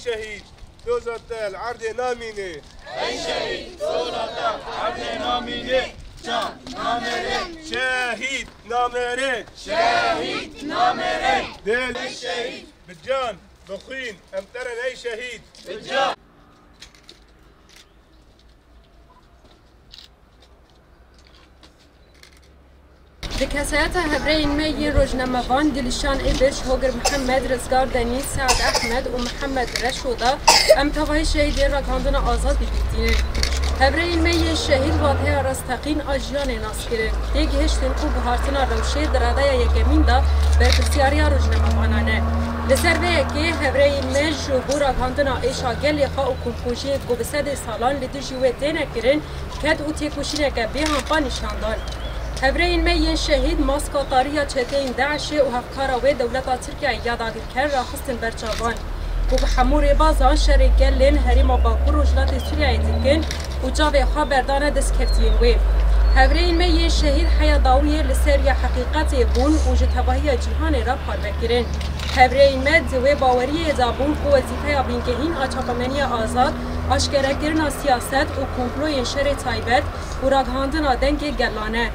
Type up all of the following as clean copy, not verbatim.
شهید دوزات العرض نامینه ای شهید دوزات العرض نامینه جان نامره شهید نامره شهید نامره دل شهید بالجان بخوين امترن اي شهيد بالجان بكسات هبرين مي روجناموان دلشان إبش هوجر محمد رزقار دني سعد أحمد ومحمد رشودا أم تواهي شهيدين راكاندنا آزاد ببيتين هبرين مي الشهيد واضحة رستقين أجيان ناسكرين ديك هشتن خوب هارتنا روشي درادايا يكمين دا برپرسياريا روجناموانانه لسر که هبرین مج جبور راکاندنا ایشا گلی خا و کمپوژی گو بسد سالان لدوجیوه دینه کرن کد او تیکوشینه که به هم نشاندان هبرین می شهید ماسکا تاریا چتین داعش و هفکارا و دولت ترکیه یادگیر کرد را خستن برچابان و به حمور بازان شرکت لین هریم باکور و جلات سوریه دیکن و جاوه خبردان دستکفتین وی هبرین می شهید حیا داویه لسری حقیقت بون و جتباهی جهان را پار بکرن هبرین مد و باوری زبون و وظیفه بینگهین آچاپمنی آزاد آشکره کردن سیاست و کمپلوی شر تایبت و راگهاندن دنگ گلانه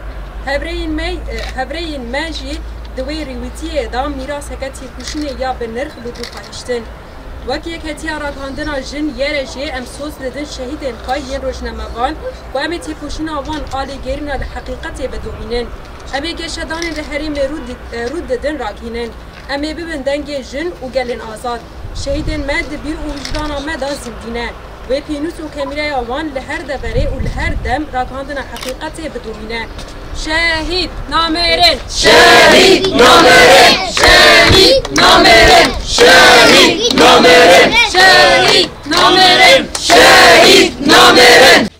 هبرین مجی دوی ریویتی دا میراث کتی کشونه یا به نرخ لدو خواهشتن وکی کتی راگهاندن جن یه رجی امسوس لدن شهید خواهی ین روشنموان و امی تی کشونه وان آلی گیرن لحقیقت بدوینن امی گشدان لحریم رود دن راگینن امی ببین دنگ جن و گلن آزاد شهیدن مد بیر و وجدان آمد زندینه و پینوس و کمیره آوان لهر دبره و لهر دم راگهاندن حقیقت بدوینه شهید نامرن شهید نامره شهید نامره شهید نامره شهید نامرن شهید نامره